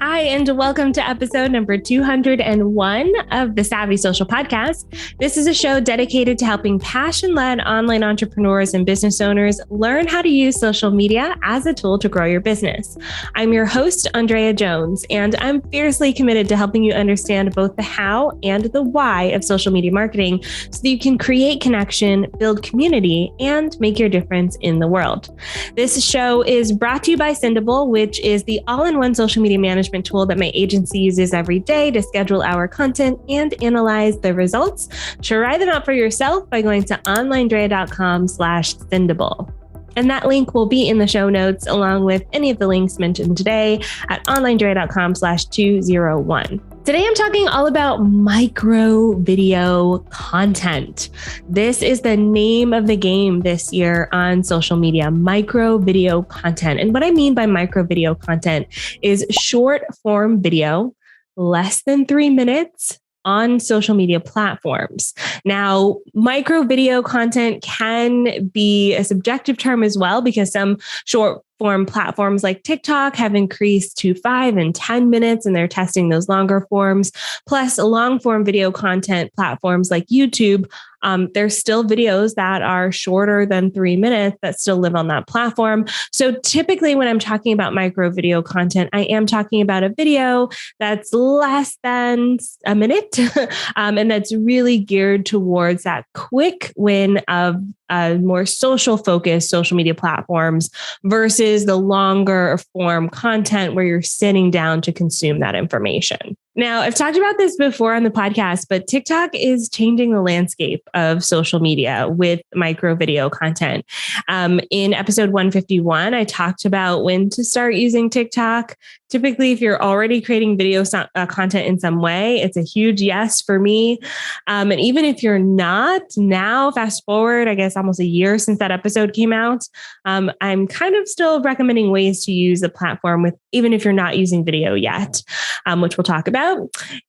Hi, and welcome to episode number 201 of the Savvy Social Podcast. This is a show dedicated to helping passion-led online entrepreneurs and business owners learn how to use social media as a tool to grow your business. I'm your host, ANDREA Jones, and I'm fiercely committed to helping you understand both the how and the why of social media marketing so that you can create connection, build community, and make your difference in the world. This show is brought to you by Sendable, which is the all-in-one social media management tool that my agency uses every day to schedule our content and analyze the results. Try them out for yourself by going to onlinedrea.com/sendable. And that link will be in the show notes along with any of the links mentioned today at onlinedrea.com/201. Today, I'm talking all about micro video content. This is the name of the game this year on social media, micro video content. And what I mean by micro video content is short form video, less than 3 minutes, on social media platforms. Now, micro video content can be a subjective term as well, because some short form platforms like TikTok have increased to 5 and 10 minutes, and they're testing those longer forms. Plus, long form video content platforms like YouTube, there's still videos that are shorter than 3 minutes that still live on that platform. So typically when I'm talking about micro video content, I am talking about a video that's less than a minute and that's really geared towards that quick win of more social focused social media platforms versus the longer form content where you're sitting down to consume that information. Now, I've talked about this before on the podcast, but TikTok is changing the landscape of social media with micro video content. In episode 151, I talked about when to start using TikTok. Typically, if you're already creating video content in some way, it's a huge yes for me. And even if you're not, now fast forward, I guess almost a year since that episode came out, I'm kind of still recommending ways to use the platform with, even if you're not using video yet, which we'll talk about.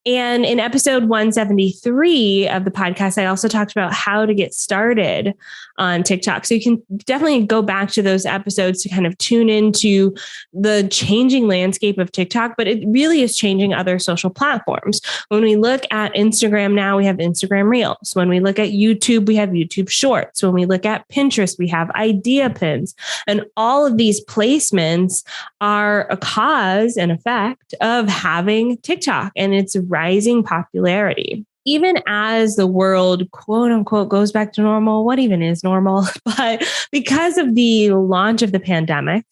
And in episode 173 of the podcast, I also talked about how to get started on TikTok. So you can definitely go back to those episodes to kind of tune into the changing landscape of TikTok, but it really is changing other social platforms. When we look at Instagram now, we have Instagram Reels. When we look at YouTube, we have YouTube Shorts. When we look at Pinterest, we have Idea Pins. And all of these placements are a cause and effect of having TikTok and its rising popularity. Even as the world, quote unquote, goes back to normal, what even is normal? But because of the launch of the pandemic,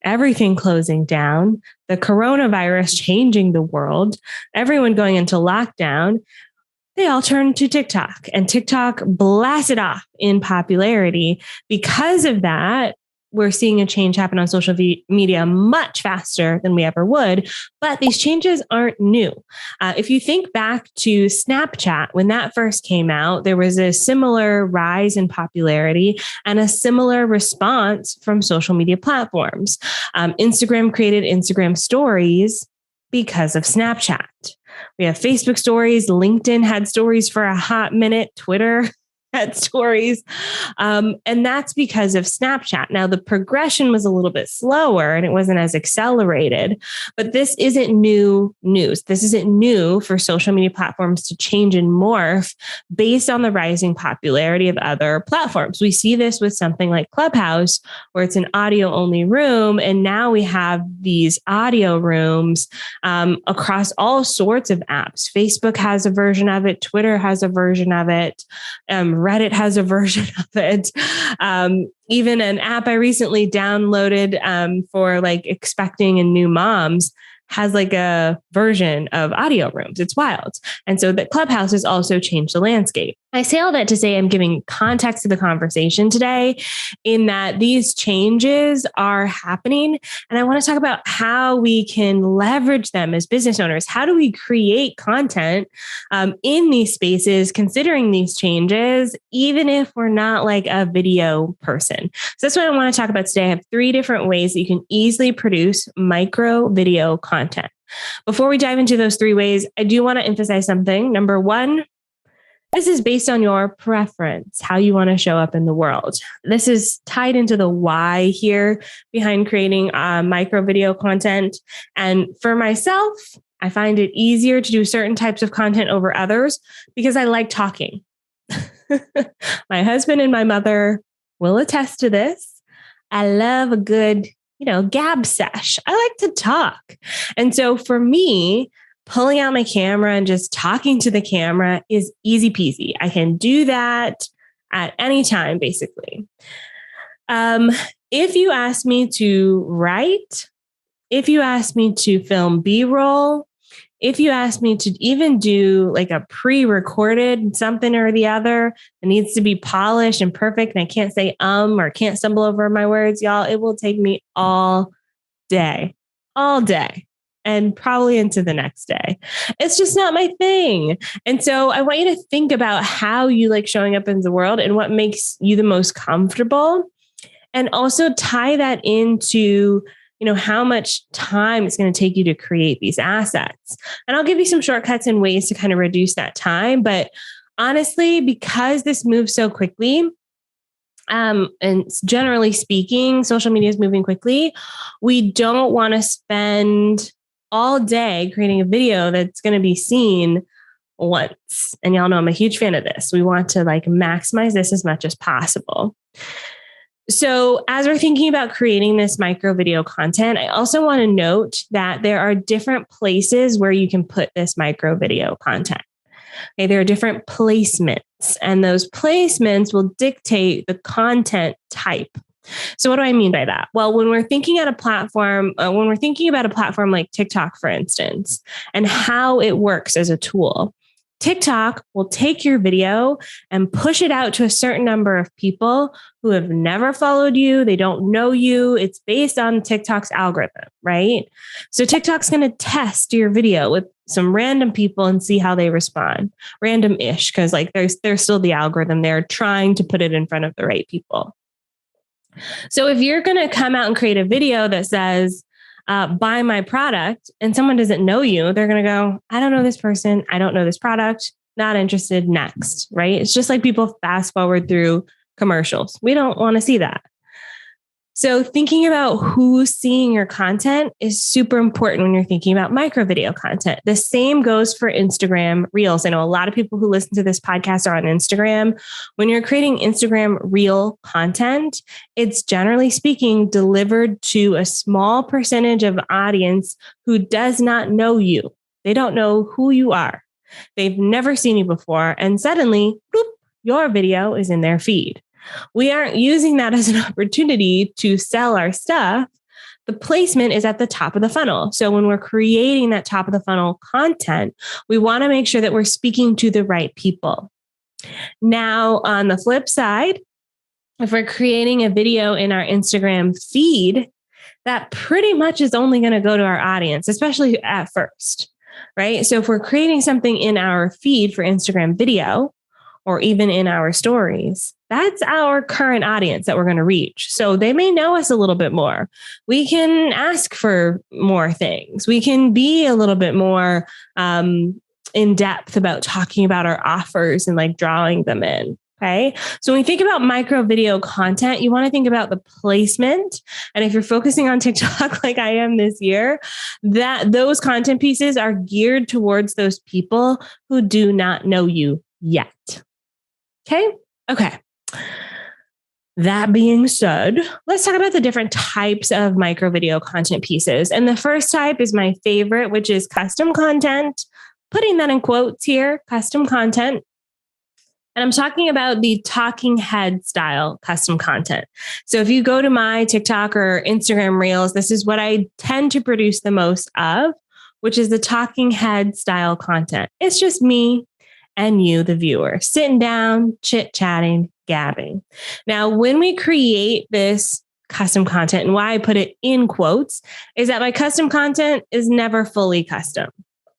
everything closing down, the coronavirus changing the world, everyone going into lockdown, they all turned to TikTok, and TikTok blasted off in popularity. Because of that, we're seeing a change happen on social media much faster than we ever would. But these changes aren't new. If you think back to Snapchat, when that first came out, there was a similar rise in popularity and a similar response from social media platforms. Instagram created Instagram stories because of Snapchat. We have Facebook stories. LinkedIn had stories for a hot minute. Twitter had stories. And that's because of Snapchat. Now, the progression was a little bit slower and it wasn't as accelerated, but this isn't new news. This isn't new for social media platforms to change and morph based on the rising popularity of other platforms. We see this with something like Clubhouse, where it's an audio only room. And now we have these audio rooms across all sorts of apps. Facebook has a version of it. Twitter has a version of it. Reddit has a version of it. Even an app I recently downloaded for like expecting and new moms has like a version of audio rooms. It's wild. And so that Clubhouse has also changed the landscape. I say all that to say I'm giving context to the conversation today in that these changes are happening. And I want to talk about how we can leverage them as business owners. How do we create content in these spaces, considering these changes, even if we're not like a video person? So that's what I want to talk about today. I have 3 different ways that you can easily produce micro video content. Before we dive into those 3 ways, I do want to emphasize something. Number 1, This is based on your preference, how you want to show up in the world. This is tied into the why here behind creating micro video content. And for myself, I find it easier to do certain types of content over others because I like talking. My husband and my mother will attest to this. I love a good, gab sesh. I like to talk. And so for me, pulling out my camera and just talking to the camera is easy peasy. I can do that at any time, basically. If you ask me to write, if you ask me to film B-roll, if you ask me to even do like a pre-recorded something or the other, it needs to be polished and perfect, and I can't say or can't stumble over my words, y'all, it will take me all day, and probably into the next day. It's just not my thing. And so I want you to think about how you like showing up in the world and what makes you the most comfortable. And also tie that into, how much time it's going to take you to create these assets. And I'll give you some shortcuts and ways to kind of reduce that time. But honestly, because this moves so quickly, and generally speaking, social media is moving quickly, we don't want to spend all day creating a video that's going to be seen once. And y'all know I'm a huge fan of this. We want to maximize this as much as possible. So as we're thinking about creating this micro video content, I also want to note that there are different places where you can put this micro video content. Okay, there are different placements, and those placements will dictate the content type. So what do I mean by that? Well, when we're thinking about a platform like TikTok, for instance, and how it works as a tool, TikTok will take your video and push it out to a certain number of people who have never followed you. They don't know you. It's based on TikTok's algorithm, right? So TikTok's going to test your video with some random people and see how they respond. Random-ish, because there's still the algorithm. They're trying to put it in front of the right people. So if you're going to come out and create a video that says, buy my product, and someone doesn't know you, they're going to go, I don't know this person. I don't know this product. Not interested. Next, right? It's just like people fast forward through commercials. We don't want to see that. So thinking about who's seeing your content is super important when you're thinking about micro video content. The same goes for Instagram Reels. I know a lot of people who listen to this podcast are on Instagram. When you're creating Instagram Reel content, it's generally speaking delivered to a small percentage of audience who does not know you. They don't know who you are. They've never seen you before. And suddenly, boop, your video is in their feed. We aren't using that as an opportunity to sell our stuff. The placement is at the top of the funnel. So when we're creating that top of the funnel content, we want to make sure that we're speaking to the right people. Now, on the flip side, if we're creating a video in our Instagram feed, that pretty much is only going to go to our audience, especially at first, right? So if we're creating something in our feed for Instagram video, or even in our stories, that's our current audience that we're going to reach. So they may know us a little bit more. We can ask for more things. We can be a little bit more in depth about talking about our offers and drawing them in. Okay. So when you think about micro video content, you want to think about the placement. And if you're focusing on TikTok like I am this year, that those content pieces are geared towards those people who do not know you yet. Okay. That being said, let's talk about the different types of micro video content pieces. And the first type is my favorite, which is custom content. Putting that in quotes here, custom content. And I'm talking about the talking head style custom content. So if you go to my TikTok or Instagram Reels, this is what I tend to produce the most of, which is the talking head style content. It's just me and you, the viewer, sitting down, chit-chatting, gabbing. Now, when we create this custom content, and why I put it in quotes, is that my custom content is never fully custom,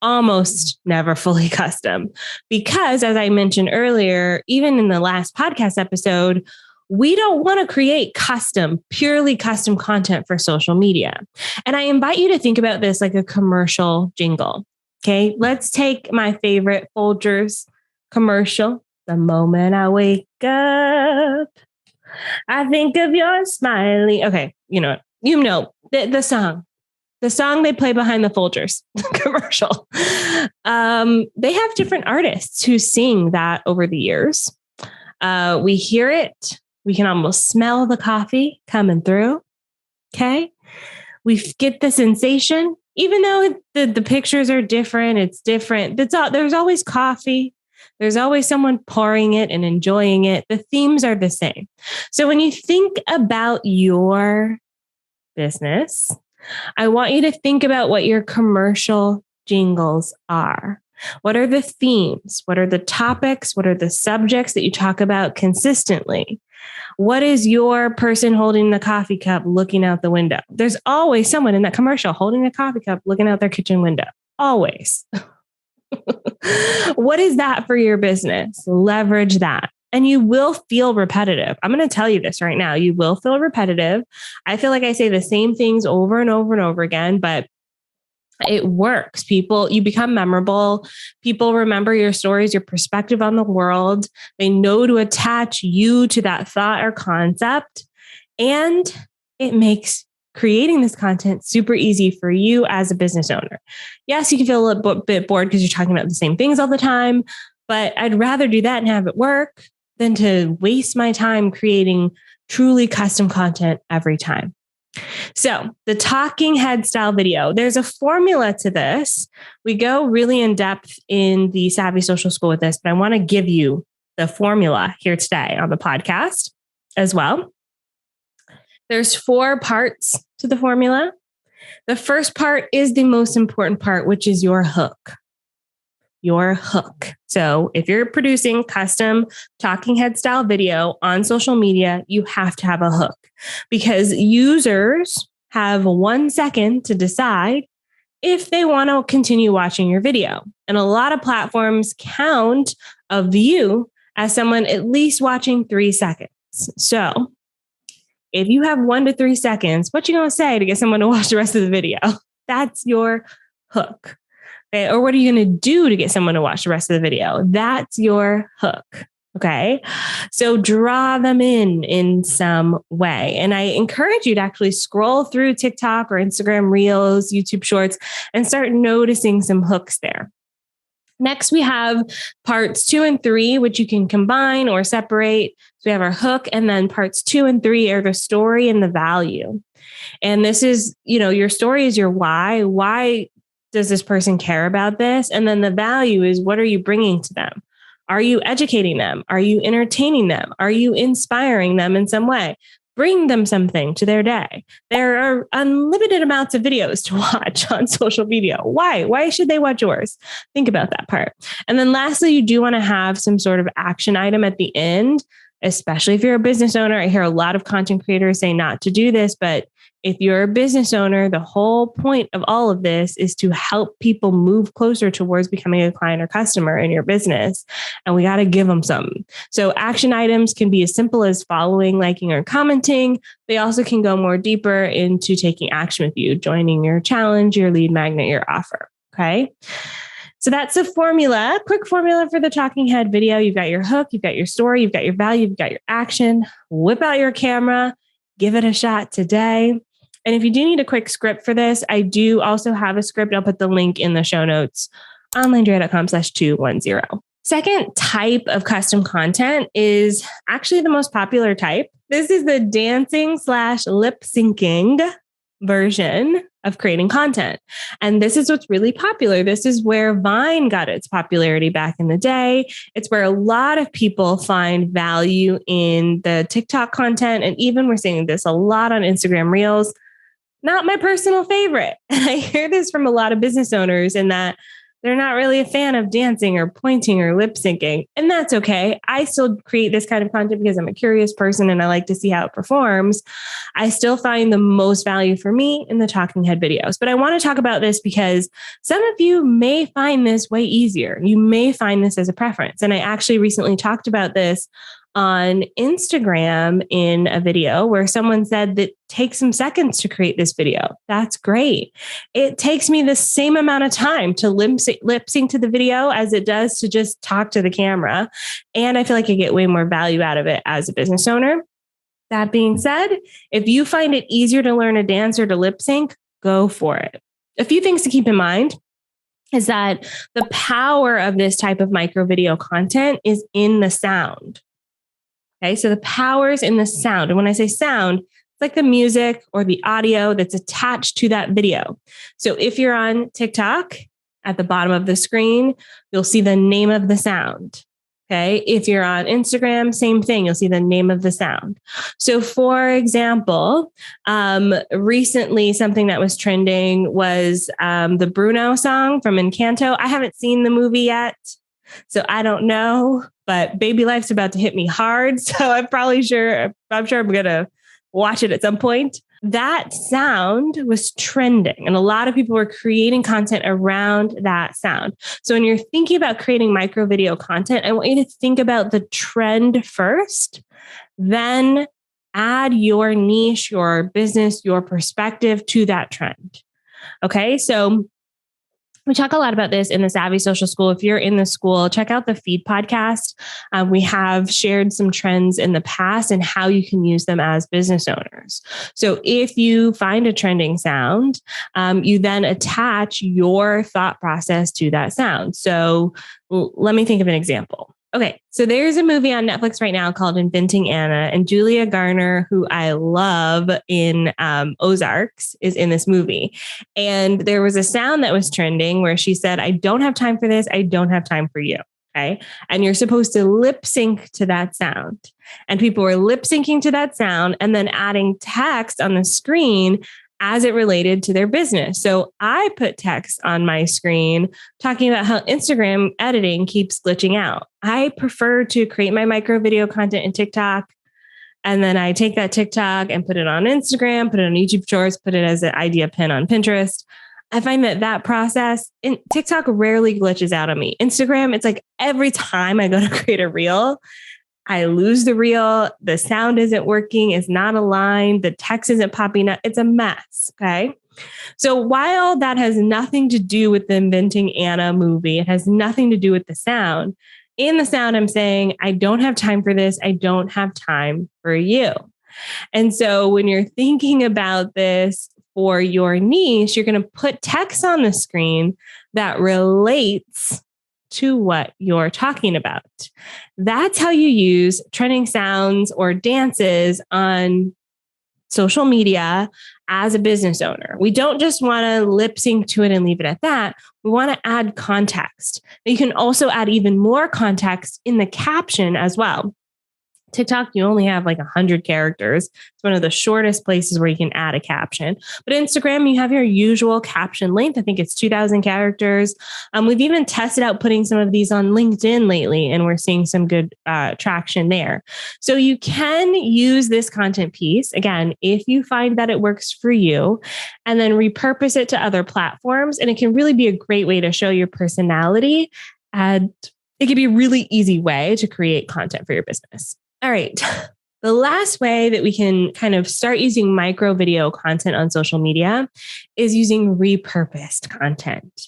almost never fully custom. Because as I mentioned earlier, even in the last podcast episode, we don't want to create purely custom content for social media. And I invite you to think about this like a commercial jingle. Okay, let's take my favorite Folgers commercial. The moment I wake up, I think of your smiley. Okay, the song. The song they play behind the Folgers commercial. They have different artists who sing that over the years. We hear it. We can almost smell the coffee coming through. Okay. We get the sensation, even though the pictures are different. It's different. There's always coffee. There's always someone pouring it and enjoying it. The themes are the same. So when you think about your business, I want you to think about what your commercial jingles are. What are the themes? What are the topics? What are the subjects that you talk about consistently? What is your person holding the coffee cup looking out the window? There's always someone in that commercial holding a coffee cup looking out their kitchen window. Always. What is that for your business? Leverage that. And you will feel repetitive. I'm going to tell you this right now. You will feel repetitive. I feel like I say the same things over and over and over again, but it works. You become memorable. People remember your stories, your perspective on the world. They know to attach you to that thought or concept. And it makes creating this content super easy for you as a business owner. Yes, you can feel a bit bored because you're talking about the same things all the time, but I'd rather do that and have it work than to waste my time creating truly custom content every time. So the talking head style video, there's a formula to this. We go really in depth in the Savvy Social School with this, but I want to give you the formula here today on the podcast as well. There's 4 parts to the formula. The first part is the most important part, which is your hook. Your hook. So if you're producing custom talking head style video on social media, you have to have a hook because users have 1 second to decide if they want to continue watching your video. And a lot of platforms count a view as someone at least watching 3 seconds. So if you have 1 to 3 seconds, what you going to say to get someone to watch the rest of the video? That's your hook. Okay. Or what are you going to do to get someone to watch the rest of the video? That's your hook. Okay. So draw them in some way. And I encourage you to actually scroll through TikTok or Instagram Reels, YouTube Shorts, and start noticing some hooks there. Next, we have parts 2 and 3, which you can combine or separate. So we have our hook, and then parts 2 and 3 are the story and the value. And this is, your story is your why. Why does this person care about this? And then the value is, what are you bringing to them? Are you educating them? Are you entertaining them? Are you inspiring them in some way? Bring them something to their day. There are unlimited amounts of videos to watch on social media. Why? Why should they watch yours? Think about that part. And then lastly, you do want to have some sort of action item at the end, especially if you're a business owner. I hear a lot of content creators say not to do this, but if you're a business owner, the whole point of all of this is to help people move closer towards becoming a client or customer in your business. And we got to give them something. So action items can be as simple as following, liking, or commenting. They also can go more deeper into taking action with you, joining your challenge, your lead magnet, your offer. Okay. So that's a formula, quick formula for the talking head video. You've got your hook, you've got your story, you've got your value, you've got your action. Whip out your camera, give it a shot today. And if you do need a quick script for this, I do also have a script. I'll put the link in the show notes, OnlineDrea.com/210. Second type of custom content is actually the most popular type. This is the dancing/lip syncing version of creating content. And this is what's really popular. This is where Vine got its popularity back in the day. It's where a lot of people find value in the TikTok content. And even we're seeing this a lot on Instagram Reels. Not my personal favorite. And I hear this from a lot of business owners in that they're not really a fan of dancing or pointing or lip syncing. And that's okay. I still create this kind of content because I'm a curious person and I like to see how it performs. I still find the most value for me in the talking head videos. But I want to talk about this because some of you may find this way easier. You may find this as a preference. And I actually recently talked about this on Instagram in a video where someone said that takes some seconds to create this video. That's great. It takes me the same amount of time to lip sync to the video as it does to just talk to the camera. And I feel like I get way more value out of it as a business owner. That being said, if you find it easier to learn a dance or to lip sync, go for it. A few things to keep in mind is that the power of this type of micro video content is in the sound. Okay, so the power is in the sound. And when I say sound, it's like the music or the audio that's attached to that video. So if you're on TikTok, at the bottom of the screen, you'll see the name of the sound. Okay. If you're on Instagram, same thing. You'll see the name of the sound. So for example, recently something that was trending was the Bruno song from Encanto. I haven't seen the movie yet, so I don't know, but baby life's about to hit me hard. So I'm sure I'm going to watch it at some point. That sound was trending and a lot of people were creating content around that sound. So when you're thinking about creating micro video content, I want you to think about the trend first, then add your niche, your business, your perspective to that trend. Okay. So we talk a lot about this in the Savvy Social School. If you're in the school, check out the Feed podcast. We have shared some trends in the past and how you can use them as business owners. So if you find a trending sound, you then attach your thought process to that sound. So let me think of an example. Okay, so there's a movie on Netflix right now called Inventing Anna, and Julia Garner, who I love in Ozarks, is in this movie. And there was a sound that was trending where she said, "I don't have time for this. I don't have time for you." Okay. And you're supposed to lip sync to that sound. And people were lip syncing to that sound and then adding text on the screen as it related to their business. So I put text on my screen talking about how Instagram editing keeps glitching out. I prefer to create my micro video content in TikTok. And then I take that TikTok and put it on Instagram, put it on YouTube Shorts, put it as an idea pin on Pinterest. I find that process in TikTok rarely glitches out on me. Instagram, it's like every time I go to create a reel, I lose the reel. The sound isn't working. It's not aligned. The text isn't popping up. It's a mess. Okay. So while that has nothing to do with the Inventing Anna movie, it has nothing to do with the sound. In the sound, I'm saying, I don't have time for this. I don't have time for you. And so when you're thinking about this for your niche, you're going to put text on the screen that relates to what you're talking about. That's how you use trending sounds or dances on social media as a business owner. We don't just want to lip sync to it and leave it at that. We want to add context. You can also add even more context in the caption as well. TikTok, you only have like 100 characters. It's one of the shortest places where you can add a caption. But Instagram, you have your usual caption length. I think it's 2,000 characters. We've even tested out putting some of these on LinkedIn lately, and we're seeing some good traction there. So you can use this content piece, again, if you find that it works for you, and then repurpose it to other platforms. And it can really be a great way to show your personality. And it can be a really easy way to create content for your business. All right. The last way that we can kind of start using micro video content on social media is using repurposed content.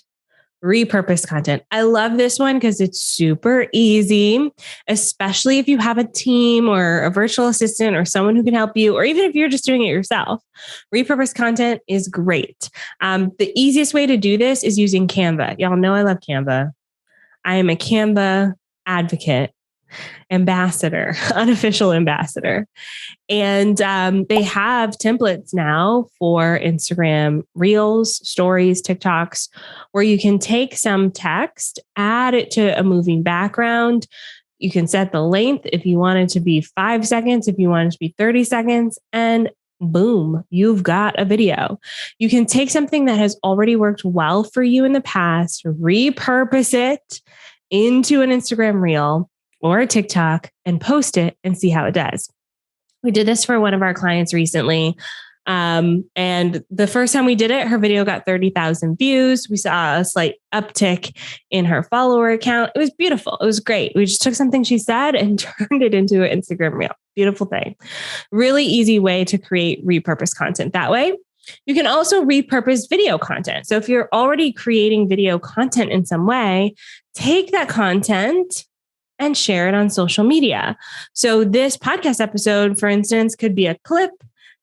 Repurposed content. I love this one because it's super easy, especially if you have a team or a virtual assistant or someone who can help you, or even if you're just doing it yourself. Repurposed content is great. The easiest way to do this is using Canva. Y'all know I love Canva. I am a Canva advocate. Ambassador, unofficial ambassador. And they have templates now for Instagram Reels, Stories, TikToks, where you can take some text, add it to a moving background. You can set the length if you want it to be 5 seconds, if you want it to be 30 seconds, and boom, you've got a video. You can take something that has already worked well for you in the past, repurpose it into an Instagram Reel or a TikTok and post it and see how it does. We did this for one of our clients recently. And the first time we did it, her video got 30,000 views. We saw a slight uptick in her follower account. It was beautiful. It was great. We just took something she said and turned it into an Instagram reel. Beautiful thing. Really easy way to create repurposed content that way. You can also repurpose video content. So if you're already creating video content in some way, take that content and share it on social media. So this podcast episode, for instance, could be a clip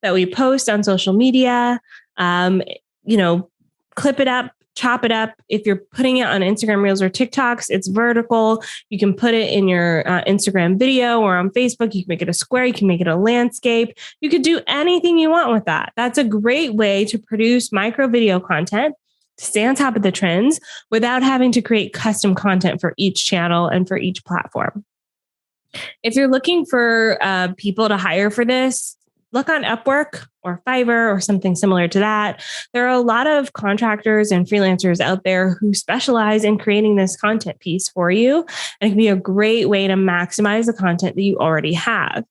that we post on social media. Clip it up, chop it up. If you're putting it on Instagram Reels or TikToks, it's vertical. You can put it in your Instagram video or on Facebook. You can make it a square. You can make it a landscape. You could do anything you want with that. That's a great way to produce micro video content, to stay on top of the trends without having to create custom content for each channel and for each platform. If you're looking for people to hire for this, look on Upwork or Fiverr or something similar to that. There are a lot of contractors and freelancers out there who specialize in creating this content piece for you. And it can be a great way to maximize the content that you already have.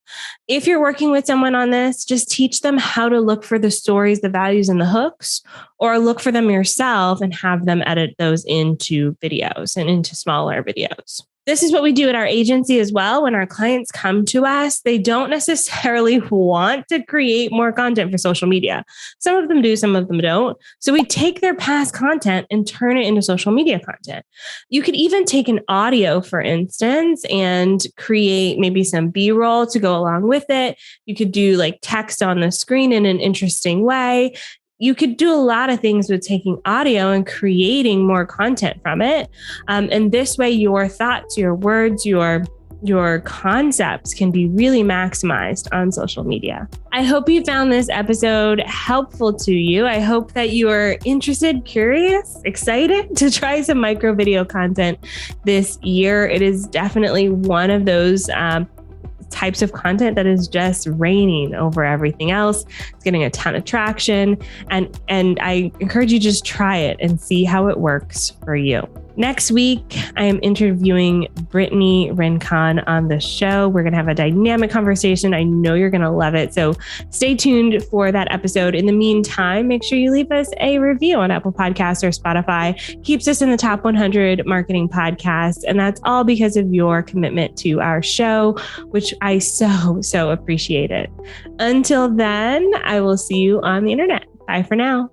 If you're working with someone on this, just teach them how to look for the stories, the values, and the hooks, or look for them yourself and have them edit those into videos and into smaller videos. This is what we do at our agency as well. When our clients come to us, they don't necessarily want to create more content for social media. Some of them do, some of them don't. So we take their past content and turn it into social media content. You could even take an audio, for instance, and create maybe some B-roll to go along with it. You could do like text on the screen in an interesting way. You could do a lot of things with taking audio and creating more content from it. And this way, your thoughts, your words, your concepts can be really maximized on social media. I hope you found this episode helpful to you. I hope that you are interested, curious, excited to try some micro video content this year. It is definitely one of those types of content that is just reigning over everything else. It's getting a ton of traction. And I encourage you to just try it and see how it works for you. Next week, I am interviewing Brittany Rincon on the show. We're going to have a dynamic conversation. I know you're going to love it. So stay tuned for that episode. In the meantime, make sure you leave us a review on Apple Podcasts or Spotify. Keeps us in the top 100 marketing podcasts. And that's all because of your commitment to our show, which I so appreciate it. Until then, I will see you on the internet. Bye for now.